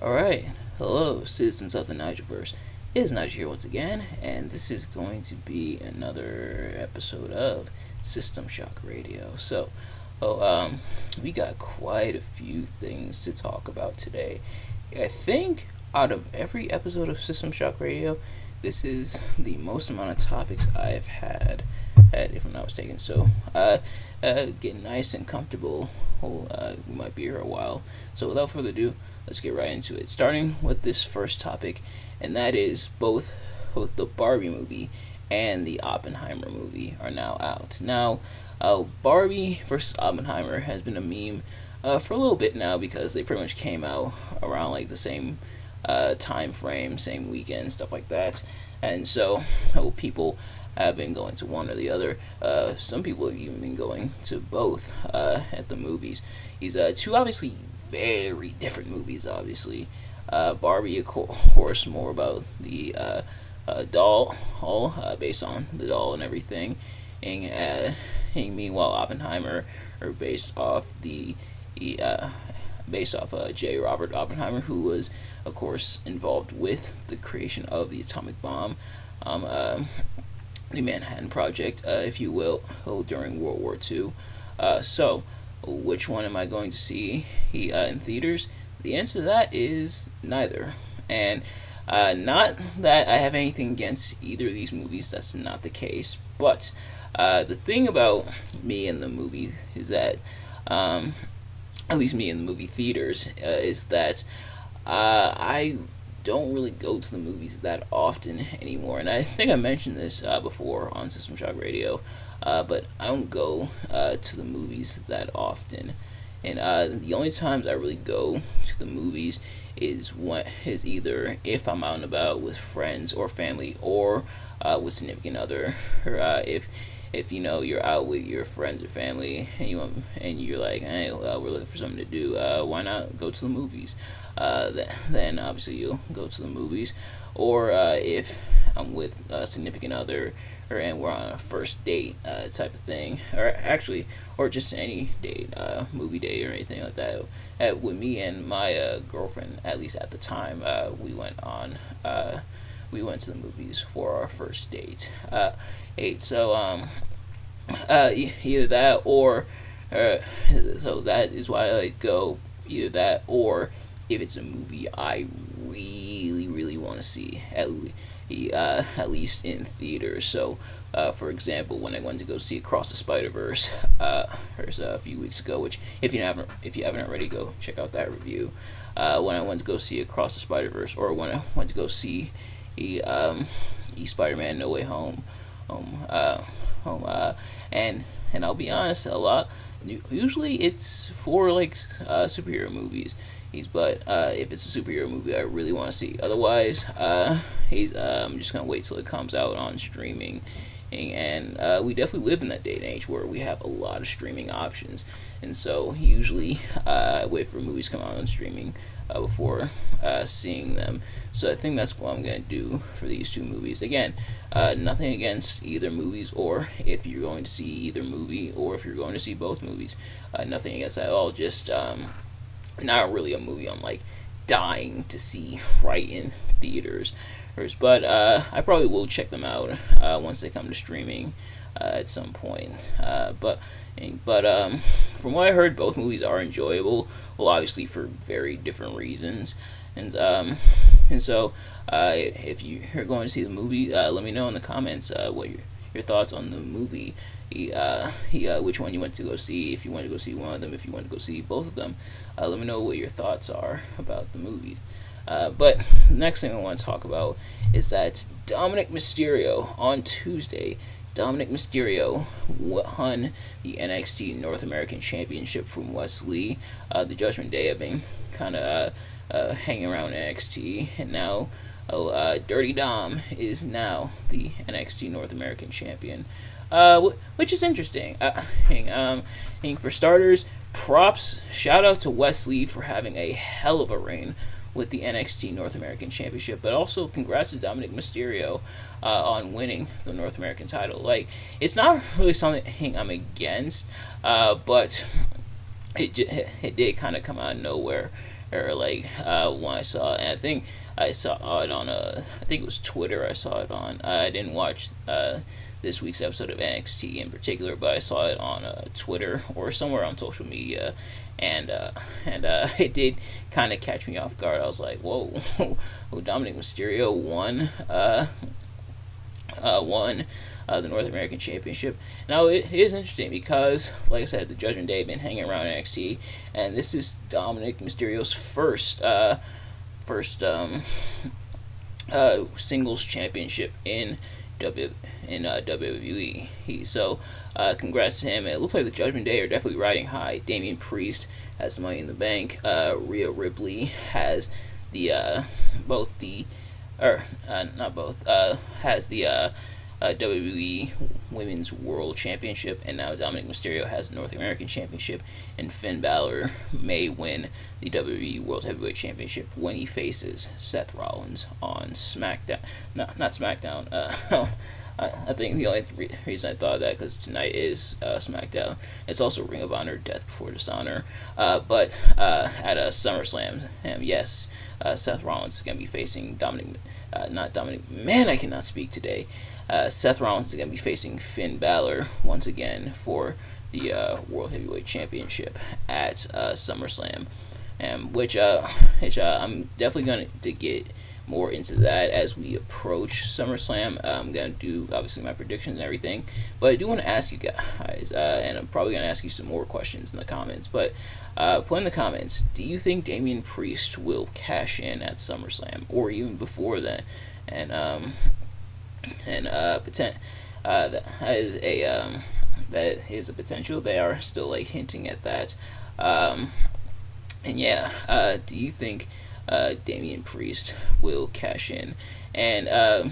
Alright, hello citizens of the Nigelverse. It is Nigel here once again, and this is going to be another episode of System Shock Radio. We got quite a few things to talk about today. I think out of every episode of System Shock Radio, this is the most amount of topics I've had, if I'm not mistaken. Getting nice and comfortable. We might be here a while. So without further ado, let's get right into it. Starting with this first topic, and that is both the Barbie movie and the Oppenheimer movie are now out. Now, Barbie versus Oppenheimer has been a meme for a little bit now because they pretty much came out around like the same time frame, same weekend, stuff like that. And so people have been going to one or the other. Some people have even been going to both at the movies. These two obviously very different movies, obviously. Barbie, of course, more about the doll, based on the doll and everything. And meanwhile, Oppenheimer are based off J. Robert Oppenheimer, who was, of course, involved with the creation of the atomic bomb, the Manhattan Project, if you will, during World War II. So, which one am I going to see in theaters? The answer to that is neither. And not that I have anything against either of these movies, that's not the case. But the thing about me and the movie is that, at least me in the movie theaters, is that I don't really go to the movies that often anymore. And I think I mentioned this before on System Shock Radio, but I don't go to the movies that often. And the only times I really go to the movies is either if I'm out and about with friends or family, or with significant other, or if you know you're out with your friends or family and you're like, hey, we're looking for something to do, why not go to the movies? Then obviously you'll go to the movies. Or if I'm with a significant other, and we're on a first date type of thing, or just any date, movie date or anything like that. With me and my girlfriend, at least at the time, we went to the movies for our first date. Either that or so that is why I go. Either that, or if it's a movie I really want to see, at least in theaters. So, for example, when I went to go see Across the Spider-Verse a few weeks ago, which if you haven't already, go check out that review. When I went to go see Across the Spider-Verse, or when I went to go see Spider-Man No Way Home, and I'll be honest, usually it's for like superhero movies. But if it's a superhero movie I really want to see, otherwise, I'm just gonna wait till it comes out on streaming. And we definitely live in that day and age where we have a lot of streaming options, and so usually I wait for movies to come out on streaming before seeing them. So I think that's what I'm gonna do for these two movies. Again, nothing against either movies, or if you're going to see either movie, or if you're going to see both movies, nothing against that at all. Just not really a movie I'm like dying to see right in theaters. But I probably will check them out once they come to streaming at some point. But from what I heard, both movies are enjoyable. Well, obviously for very different reasons. And so if you're going to see the movie, let me know in the comments what your thoughts on the movie. Which one you went to go see, if you went to go see one of them, if you went to go see both of them. Let me know what your thoughts are about the movies. But the next thing I want to talk about is that Dominic Mysterio on Tuesday. Dominic Mysterio won the NXT North American Championship from Wes Lee. The Judgment Day have been kind of hanging around NXT, and now Dirty Dom is now the NXT North American Champion. Which is interesting. For starters, shout out to Wes Lee for having a hell of a reign with the NXT North American Championship, but also congrats to Dominic Mysterio on winning the North American title. Like, it's not really something I'm against, but it did kind of come out of nowhere, or like when I saw it. And I think I saw it on I think it was Twitter. I saw it on. I didn't watch this week's episode of NXT in particular, but I saw it on Twitter or somewhere on social media, and it did kind of catch me off guard. I was like, whoa, Dominic Mysterio won the North American Championship. Now it is interesting because, like I said, the Judgment Day have been hanging around NXT, and this is Dominic Mysterio's first singles championship in WWE. Congrats to him. It looks like the Judgment Day are definitely riding high. Damian Priest has Money in the Bank. Rhea Ripley has the both the or not both has the WWE Women's World Championship, and now Dominic Mysterio has the North American Championship, and Finn Balor may win the WWE World Heavyweight Championship when he faces Seth Rollins on SmackDown. No, not SmackDown. I think the only reason I thought of that because tonight is SmackDown. It's also Ring of Honor, Death Before Dishonor. But at a SummerSlam, yes, Seth Rollins is going to be facing not Dominic. Man, I cannot speak today. Seth Rollins is going to be facing Finn Balor once again for the World Heavyweight Championship at SummerSlam, which I'm definitely going to get more into that as we approach SummerSlam. I'm going to do, obviously, my predictions and everything, but I do want to ask you guys, and I'm probably going to ask you some more questions in the comments, but put in the comments, do you think Damian Priest will cash in at SummerSlam, or even before then? That is a potential. They are still like hinting at that. Do you think Damian Priest will cash in? And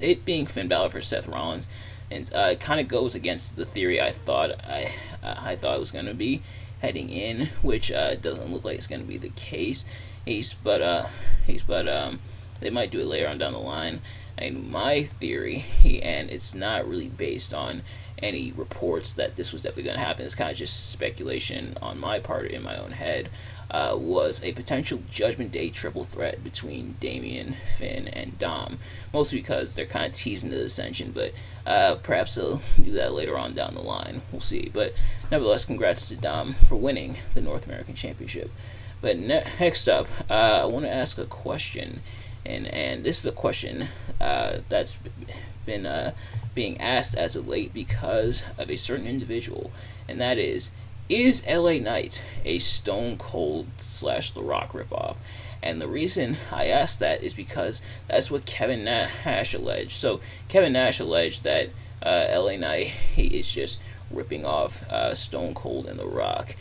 it being Finn Balor for Seth Rollins, and it kind of goes against the theory I thought it was going to be heading in, which doesn't look like it's going to be the case. But they might do it later on down the line. And my theory, and it's not really based on any reports that this was definitely going to happen, it's kind of just speculation on my part in my own head, was a potential Judgment Day triple threat between Damian, Finn, and Dom. Mostly because they're kind of teasing the Ascension, but perhaps they'll do that later on down the line. We'll see. But nevertheless, congrats to Dom for winning the North American Championship. But next up, I want to ask a question. And this is a question that's been being asked as of late because of a certain individual, and that is LA Knight a Stone Cold / The Rock ripoff? And the reason I asked that is because that's what Kevin Nash alleged. So Kevin Nash alleged that LA Knight is just ripping off Stone Cold and The Rock,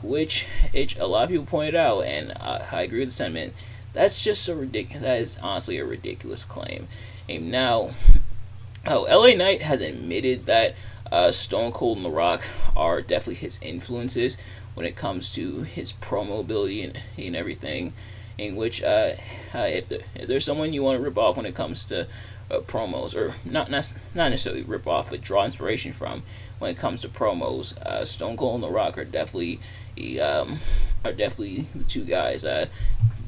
which a lot of people pointed out, and I agree with the sentiment. That's just that is honestly a ridiculous claim. And now, LA Knight has admitted that Stone Cold and The Rock are definitely his influences when it comes to his promo ability and everything. In which, if there's someone you want to rip off when it comes to promos, or not necessarily rip off, but draw inspiration from when it comes to promos, Stone Cold and The Rock are definitely the two guys.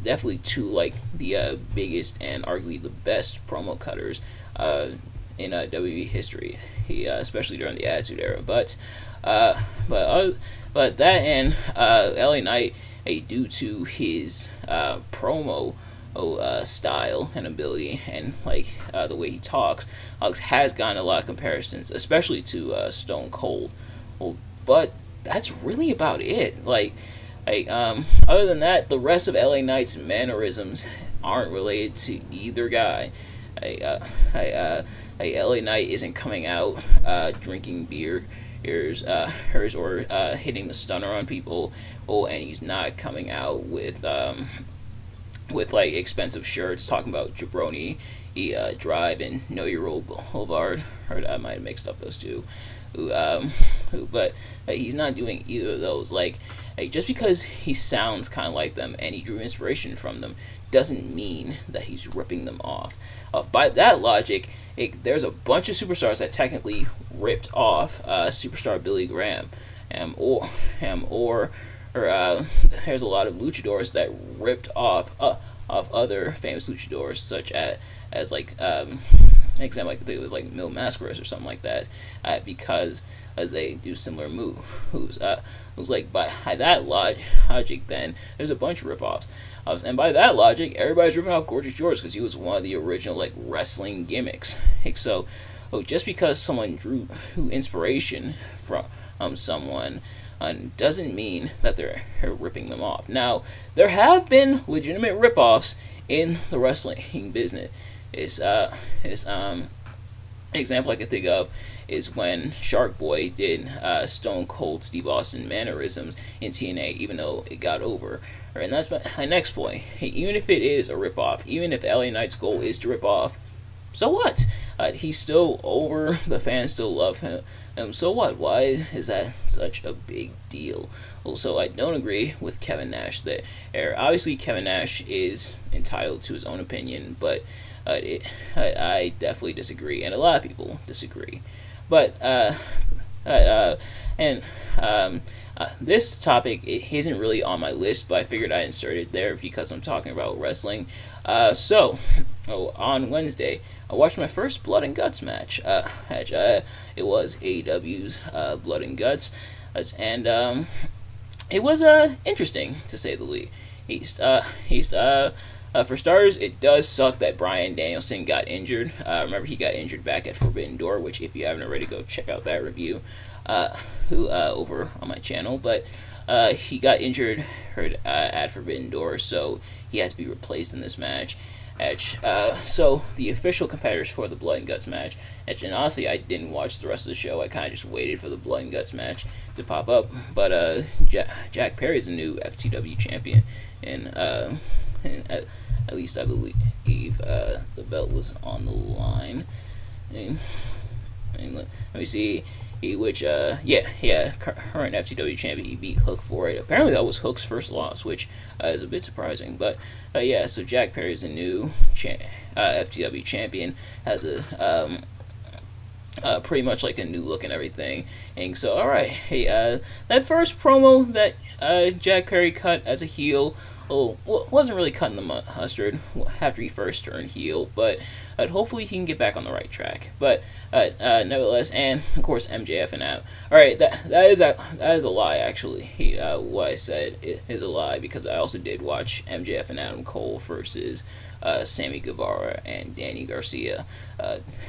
Definitely two like the biggest and arguably the best promo cutters in WWE history. Especially during the Attitude Era. But that and LA Knight, due to his promo style and ability, and like the way he talks, has gotten a lot of comparisons, especially to Stone Cold. But that's really about it. Other than that, the rest of LA Knight's mannerisms aren't related to either guy. LA Knight isn't coming out drinking beers or hitting the stunner on people. And he's not coming out with like expensive shirts talking about Jabroni Drive and Know Your Role Boulevard. Or I might have mixed up those two. But he's not doing either of those. Just because he sounds kind of like them and he drew inspiration from them doesn't mean that he's ripping them off. By that logic, there's a bunch of superstars that technically ripped off superstar Billy Graham, or there's a lot of luchadors that ripped off other famous luchadors, such as like example, like it was like Mil Mascaras or something like that, because as they do similar moves. It was like by that logic, then there's a bunch of ripoffs. And by that logic, everybody's ripping off Gorgeous George because he was one of the original like wrestling gimmicks. So, just because someone drew inspiration from someone doesn't mean that they're ripping them off. Now, there have been legitimate ripoffs in the wrestling business. Example I can think of is when Shark Boy did Stone Cold Steve Austin mannerisms in TNA, even though it got over. And that's my next point. Hey, even if it is a ripoff, even if LA Knight's goal is to rip off, so what? He's still over. The fans still love him. So what? Why is that such a big deal? Also, I don't agree with Kevin Nash there. Obviously, Kevin Nash is entitled to his own opinion, but I definitely disagree, and a lot of people disagree. But this topic isn't really on my list, but I figured I'd insert it there because I'm talking about wrestling. On Wednesday, I watched my first Blood and Guts match. It was AEW's Blood and Guts, and it was interesting to say the least. For starters, it does suck that Bryan Danielson got injured. Remember, he got injured back at Forbidden Door, which if you haven't already, go check out that review over on my channel. But he got injured at Forbidden Door, so he had to be replaced in this match. So the official competitors for the Blood and Guts match, and honestly, I didn't watch the rest of the show. I kind of just waited for the Blood and Guts match to pop up. But Jack Perry's the new FTW champion, and at least I believe the belt was on the line. And let me see. Current FTW champion. He beat Hook for it. Apparently that was Hook's first loss, which is a bit surprising. But so Jack Perry is a new FTW champion. Has a pretty much like a new look and everything. And so, all right, that first promo that Jack Perry cut as a heel, wasn't really cutting the mustard after he first turned heel, but hopefully he can get back on the right track. But nevertheless, and of course MJF and Adam. All right, that is a lie actually. What I said is a lie because I also did watch MJF and Adam Cole versus Sammy Guevara and Danny Garcia.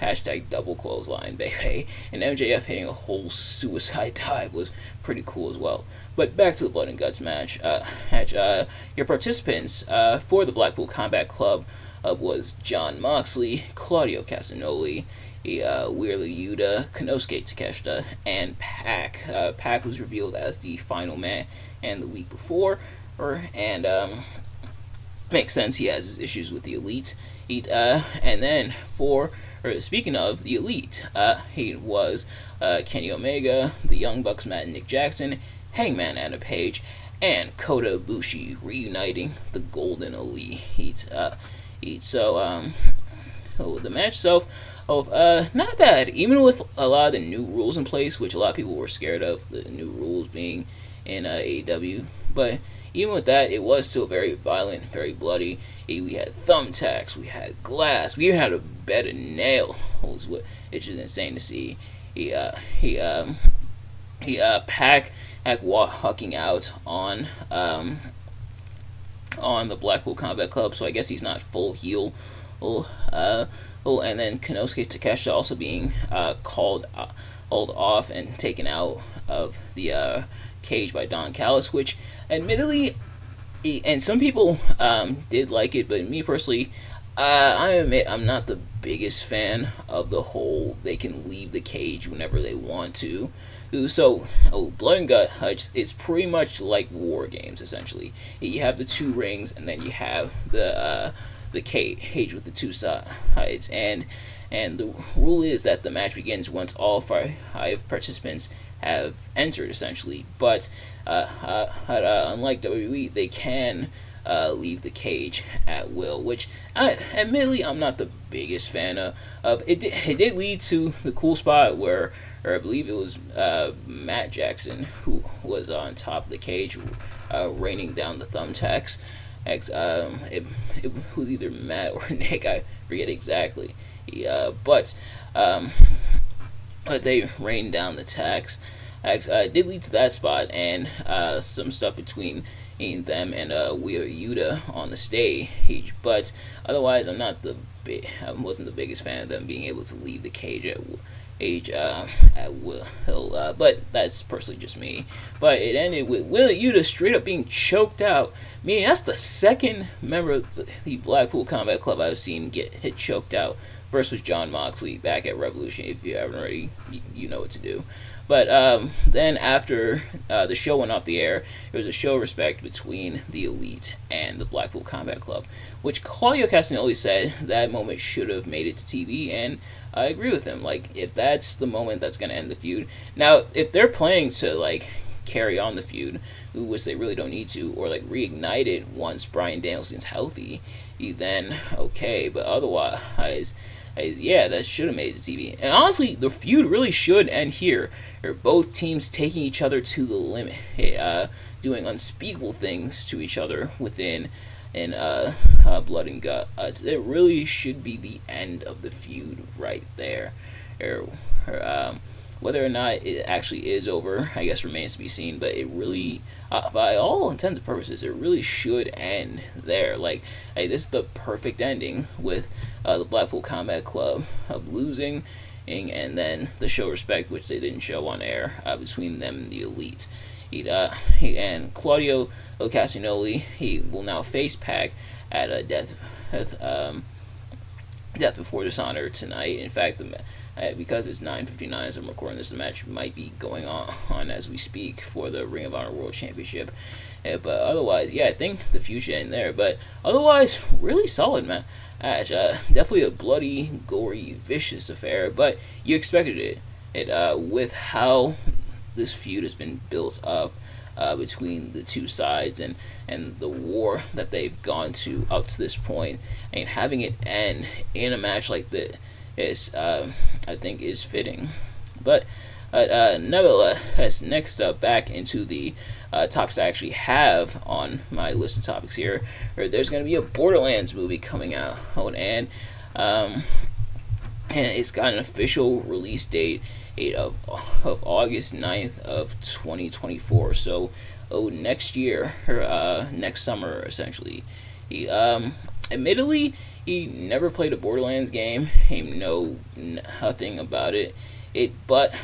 Hashtag double clothesline, baby. And MJF hitting a whole suicide dive was pretty cool as well. But back to the Blood and Guts match. Your participants for the Blackpool Combat Club was Jon Moxley, Claudio Castagnoli, Wheeler Yuta, Konosuke Takeshita, and Pac. Pac was revealed as the final man and the week before, and makes sense. He has his issues with the Elite. And then speaking of the Elite, he was Kenny Omega, the Young Bucks, Matt and Nick Jackson, Hangman Adam Page, and Kota Ibushi reuniting the Golden Elite. So the match itself, not bad. Even with a lot of the new rules in place, which a lot of people were scared of, the new rules being in AEW, but even with that, it was still very violent, very bloody. We had thumbtacks, we had glass, we even had a bed of nails, which is insane to see. Pac walking out on the Blackpool Combat Club, so I guess he's not full heel. And then Konosuke Takeshita also being called off and taken out of the cage by Don Callis, which admittedly, and some people did like it, but me personally, I admit I'm not the biggest fan of the whole they can leave the cage whenever they want to. So, Blood and Guts, it's pretty much like War Games, essentially. You have the two rings, and then you have the cage with the two sides. And the rule is that the match begins once all five participants have entered, essentially. But unlike WWE, they can leave the cage at will, which admittedly I'm not the biggest fan of. It did lead to the cool spot where or I believe it was Matt Jackson who was on top of the cage, raining down the thumbtacks. It was either Matt or Nick, I forget exactly. But they rained down the tacks. Did lead to that spot, and some stuff between them and Wheeler Yuta on the stage. But otherwise, I wasn't the biggest fan of them being able to leave the cage at will. But that's personally just me. But it ended with Wheeler Yuta straight up being choked out. Meaning that's the second member of the Blackpool Combat Club I've seen get hit choked out. First was John Moxley back at Revolution. If you haven't already, you know what to do. But then after the show went off the air, there was a show of respect between the Elite and the Blackpool Combat Club, which Claudio Castagnoli said that moment should have made it to TV, and I agree with him. Like, if that's the moment that's going to end the feud. Now, if they're planning to, like, carry on the feud, which they really don't need to, or, like, reignite it once Bryan Danielson's healthy, then okay, but otherwise, yeah, that should have made it to TV. And honestly, the feud really should end here. Or both teams taking each other to the limit, doing unspeakable things to each other within Blood and Guts. It really should be the end of the feud right there. Whether or not it actually is over, I guess remains to be seen. But it really, by all intents and purposes, it really should end there. Like, hey, this is the perfect ending with the Blackpool Combat Club losing, and then the show respect, which they didn't show on air, between them and the Elite. And Claudio Castagnoli, he will now face Pac at Death Before Dishonor tonight. In fact, because it's 9:59 as I'm recording this, the match might be going on as we speak for the Ring of Honor World Championship. But otherwise, yeah, I think the feud should end there. But otherwise, really solid match. Definitely a bloody, gory, vicious affair, but you expected it. With how this feud has been built up between the two sides, and the war that they've gone to up to this point, and having it end in a match like this, I think is fitting. But nevertheless, next up, back into the topics I actually have on my list of topics here. There's going to be a Borderlands movie coming out, and it's got an official release date of August 9th of 2024. So, next year, or next summer, essentially. Admittedly, he never played a Borderlands game. He know nothing about it. But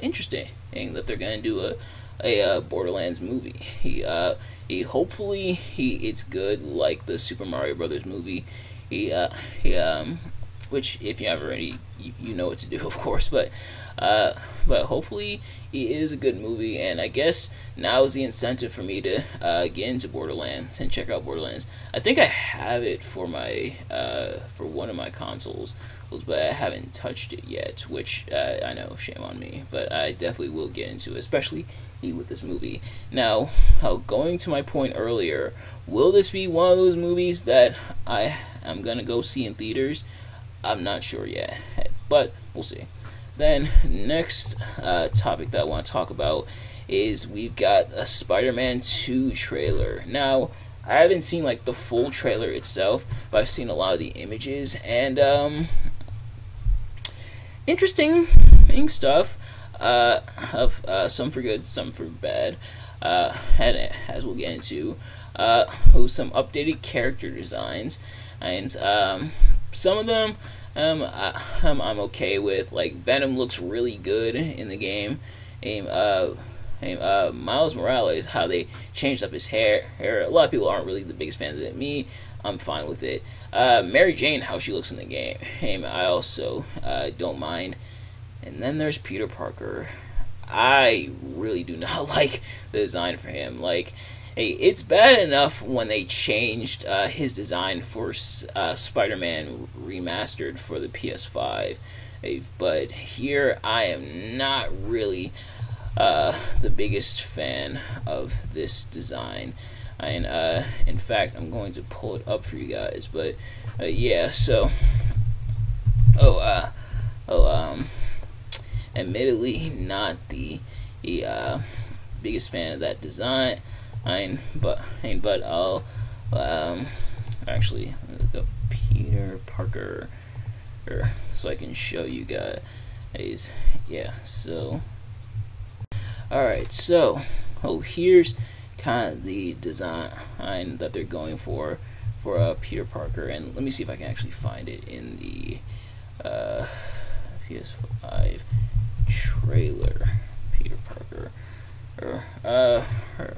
interesting that they're gonna do a Borderlands movie. Hopefully it's good like the Super Mario Brothers movie. Which if you haven't already, you know what to do, of course. But hopefully it is a good movie, and I guess now is the incentive for me to get into Borderlands and check out Borderlands. I think I have it for my for one of my consoles, but I haven't touched it yet, which I know, shame on me, but I definitely will get into it, especially with this movie. Now, going to my point earlier, will this be one of those movies that I am gonna go see in theaters? I'm not sure yet, but we'll see. Then, next topic that I want to talk about is we've got a Spider-Man 2 trailer. Now, I haven't seen like the full trailer itself, but I've seen a lot of the images, and interesting stuff. Of some for good, some for bad. And as we'll get into, some updated character designs, and some of them I'm okay with. Like Venom looks really good in the game. Miles Morales, how they changed up his hair. A lot of people aren't really the biggest fans of it. Me, I'm fine with it. Mary Jane, how she looks in the game, I also don't mind. And then there's Peter Parker. I really do not like the design for him. Like, hey, it's bad enough when they changed his design for Spider-Man Remastered for the PS5. But here, I am not really the biggest fan of this design. And in fact, I'm going to pull it up for you guys. But admittedly not the biggest fan of that design. But I'll actually look up Peter Parker so I can show you guys. Yeah, so alright, so here's kind of the design that they're going for Peter Parker, and let me see if I can actually find it in the PS5 trailer. Peter Parker, I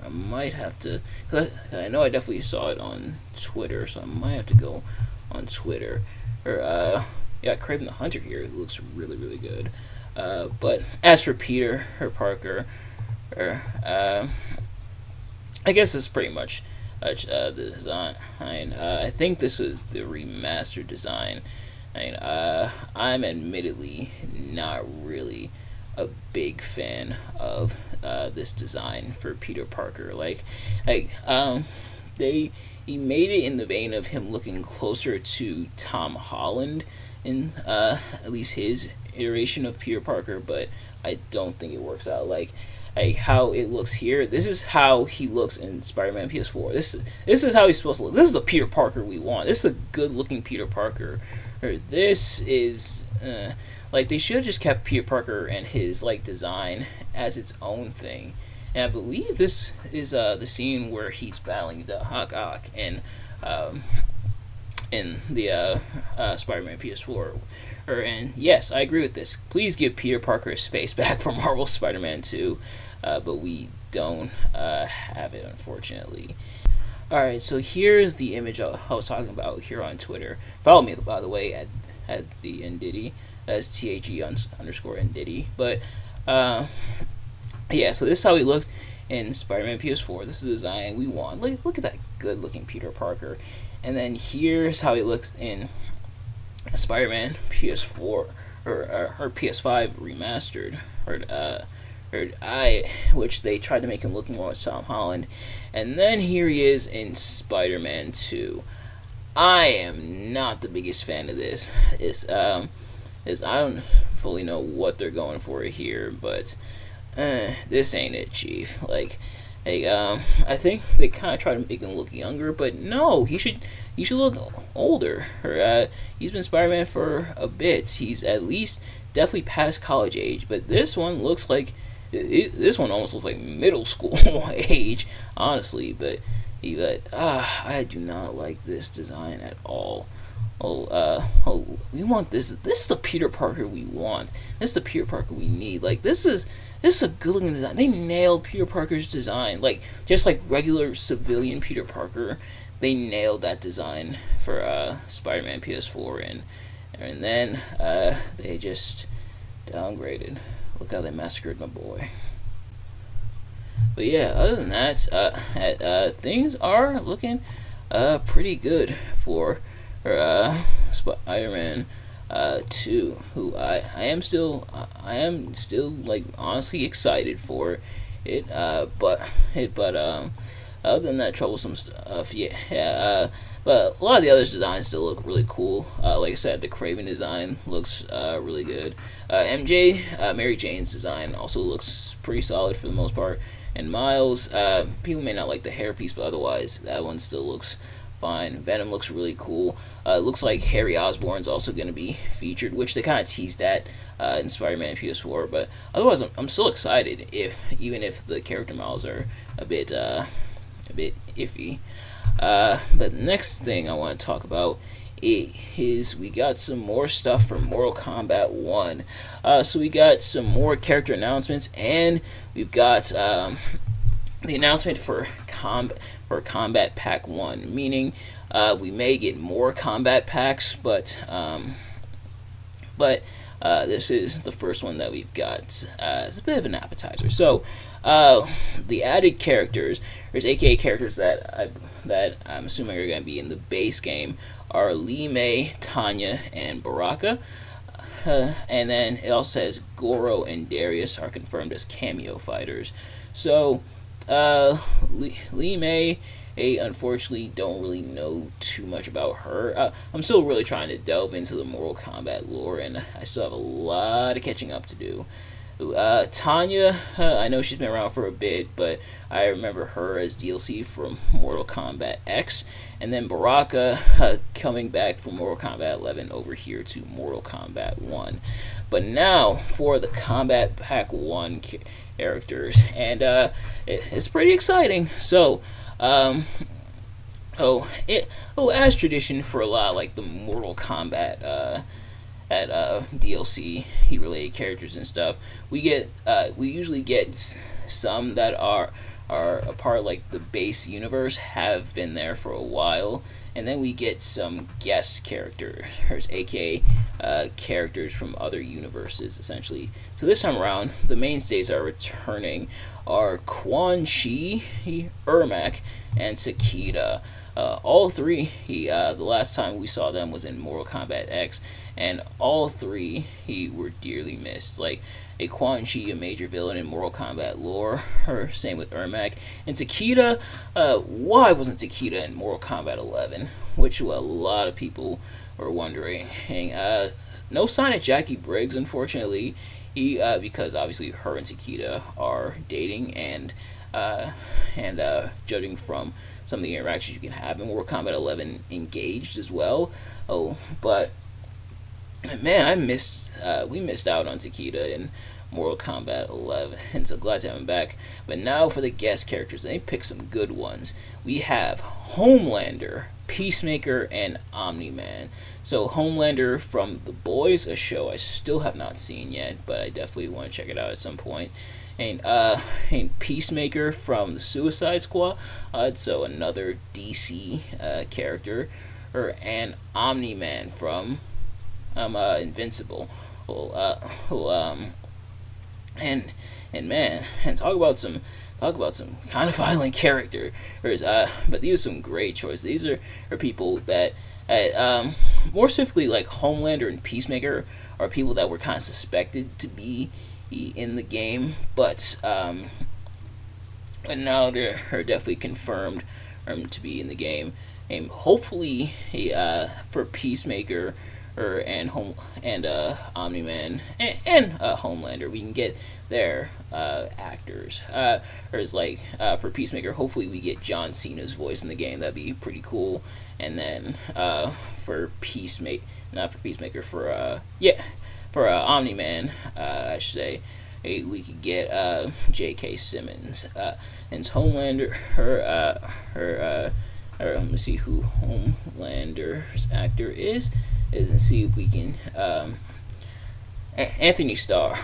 might have to, cause I know I definitely saw it on Twitter, so I might have to go on Twitter. Yeah, Kraven the Hunter here, it looks really, really good. But as for Peter Parker, I guess it's pretty much the design. I think this is the remastered design. I'm admittedly not really a big fan of this design for Peter Parker. He made it in the vein of him looking closer to Tom Holland in at least his iteration of Peter Parker, but I don't think it works out like how it looks here. This is how he looks in Spider-Man PS4. This is how he's supposed to look. This is the Peter Parker we want. This is a good-looking Peter Parker. This is like, they should have just kept Peter Parker and his design as its own thing. And I believe this is the scene where he's battling the Doc Ock in the Spider-Man PS4. And yes, I agree with this. Please give Peter Parker his face back for Marvel Spider-Man 2, but we don't have it, unfortunately. Alright, so here's the image I was talking about here on Twitter. Follow me, by the way, at the Ndiddy. That's THE_Ndiddy. But yeah, so this is how he looked in Spider-Man PS4. This is the design we want. Look at that good-looking Peter Parker. And then here's how he looks in Spider-Man PS4 or PS5 remastered, which they tried to make him look more like Tom Holland. And then here he is in Spider-Man 2. I am not the biggest fan of this. I don't fully know what they're going for here, but this ain't it, Chief. I think they kind of try to make him look younger, but no, he should look older. He's been Spider-Man for a bit. He's at least definitely past college age, but this one looks like this one almost looks like middle school age, honestly. But I do not like this design at all. We want this. This is the Peter Parker we want. This is the Peter Parker we need. This is a good looking design. They nailed Peter Parker's design. Just like regular civilian Peter Parker, they nailed that design for Spider-Man PS4, and then they just downgraded. Look how they massacred my boy. But yeah, other than that, things are looking pretty good for Spider-Man 2, who I am still honestly excited for it. But other than that troublesome stuff, but a lot of the other designs still look really cool. Like I said, the Kraven design looks really good. Mary Jane's design also looks pretty solid for the most part. And Miles, people may not like the hairpiece, but otherwise that one still looks fine. Venom looks really cool. It looks like Harry Osborn's also going to be featured, which they kind of teased at in Spider-Man PS4. But otherwise, I'm still excited, even if the character models are a bit iffy. But next thing I want to talk about is we got some more stuff from Mortal Kombat 1. So we got some more character announcements, and we've got the announcement for Combat Pack 1, meaning we may get more combat packs, but this is the first one that we've got. It's a bit of an appetizer. So the added characters, there's AKA characters that I'm assuming are going to be in the base game, are Li Mei, Tanya, and Baraka. And then it also says Goro and Darius are confirmed as cameo fighters. So Li Mei I unfortunately don't really know too much about her. I'm still really trying to delve into the Mortal Kombat lore, and I still have a lot of catching up to do. Tanya, I know she's been around for a bit, but I remember her as DLC from Mortal Kombat X, and then Baraka coming back from Mortal Kombat 11 over here to Mortal Kombat 1. But now for the Kombat Pack 1 characters, and it's pretty exciting. So, as tradition for a lot of, like, the Mortal Kombat DLC related characters and stuff, we usually get some that are a part of, like, the base universe, have been there for a while, and then we get some guest characters, aka characters from other universes, essentially. So this time around, the mainstays are returning are Quan Chi, Ermac, and Takeda. All three, the last time we saw them was in Mortal Kombat X, and all three were dearly missed. Like, a Quan Chi, a major villain in Mortal Kombat lore, or same with Ermac. And Takeda, why wasn't Takeda in Mortal Kombat 11? Which a lot of people were wondering. And, no sign of Jackie Briggs, unfortunately, because obviously her and Takeda are dating, and judging from some of the interactions you can have in Mortal Kombat 11, engaged as well. But man, we missed out on Takeda in Mortal Kombat 11, and so glad to have him back. But now for the guest characters, they picked some good ones. We have Homelander, Peacemaker, and Omni-Man. So Homelander from The Boys, a show I still have not seen yet, but I definitely want to check it out at some point. And Peacemaker from the Suicide Squad, so another DC character, and Omni-Man from Invincible. And man, and talk about some kind of violent characters. But these are some great choices. These are people that, more specifically, like Homelander and Peacemaker, are people that were kind of suspected to be in the game, but now they're definitely confirmed to be in the game. And hopefully, for Peacemaker and Omni-Man and Homelander, we can get their actors. For Peacemaker, hopefully we get John Cena's voice in the game. That'd be pretty cool. And then for Omni-Man, I should say, we could get J.K. Simmons. And Homelander, let me see who Homelander's actor is, and see if we can, Anthony Starr,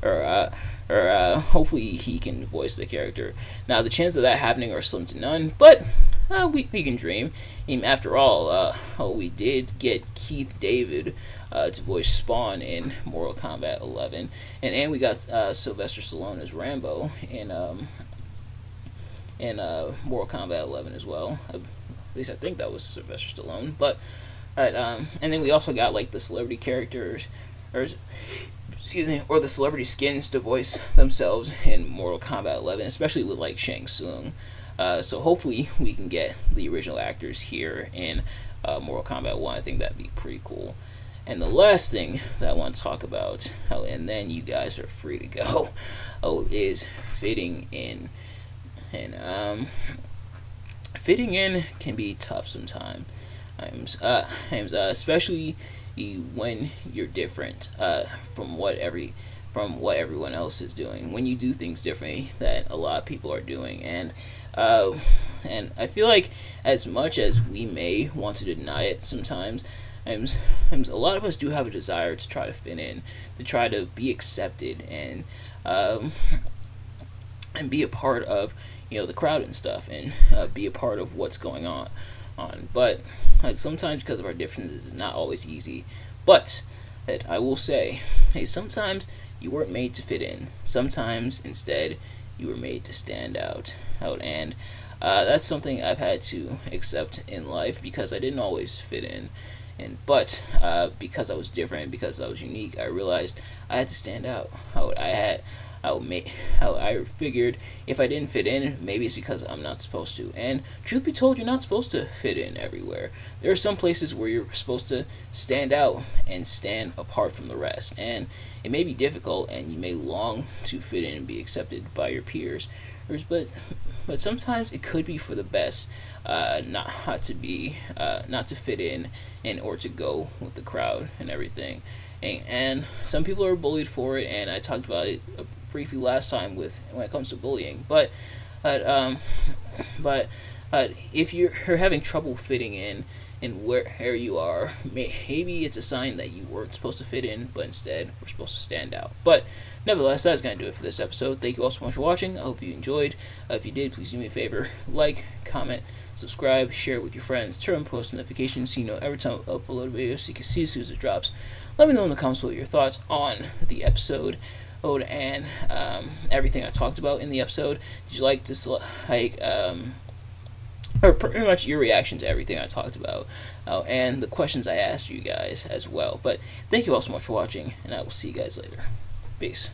hopefully he can voice the character. Now, the chances of that happening are slim to none, but we can dream. And after all, we did get Keith David to voice Spawn in Mortal Kombat 11, and we got Sylvester Stallone as Rambo in Mortal Kombat 11 as well. At least I think that was Sylvester Stallone. But and then we also got, like, the celebrity characters, or the celebrity skins to voice themselves in Mortal Kombat 11, especially with, like, Shang Tsung. So hopefully we can get the original actors here in Mortal Kombat 1. I think that'd be pretty cool. And the last thing that I want to talk about, and then you guys are free to go, is fitting in. And fitting in can be tough sometimes, especially when you're different from what everyone else is doing. When you do things differently that a lot of people are doing, and I feel like, as much as we may want to deny it sometimes, a lot of us do have a desire to try to fit in, to try to be accepted, and be a part of, the crowd and stuff, and be a part of what's going on. But sometimes, because of our differences, it's not always easy. But I will say, hey, sometimes you weren't made to fit in. Sometimes, instead, you were made to stand out. And that's something I've had to accept in life, because I didn't always fit in. But because I was different, because I was unique, I realized I had to stand out. I how I figured if I didn't fit in, maybe it's because I'm not supposed to. And truth be told, you're not supposed to fit in everywhere. There are some places where you're supposed to stand out and stand apart from the rest. And it may be difficult, and you may long to fit in and be accepted by your peers. But sometimes it could be for the best, not to fit in, and or to go with the crowd and everything. And some people are bullied for it, and I talked about it briefly last time with when it comes to bullying. But um, but if you're having trouble fitting in where you are, maybe it's a sign that you weren't supposed to fit in, but instead we're supposed to stand out. But nevertheless, that's going to do it for this episode. Thank you all so much for watching. I hope you enjoyed. If you did, please do me a favor. Like, comment, subscribe, share it with your friends, turn on post notifications so you know every time I upload a video so you can see as soon as it drops. Let me know in the comments what your thoughts on the episode and everything I talked about in the episode. Did you like this, or pretty much your reaction to everything I talked about, and the questions I asked you guys as well. But thank you all so much for watching, and I will see you guys later. Peace.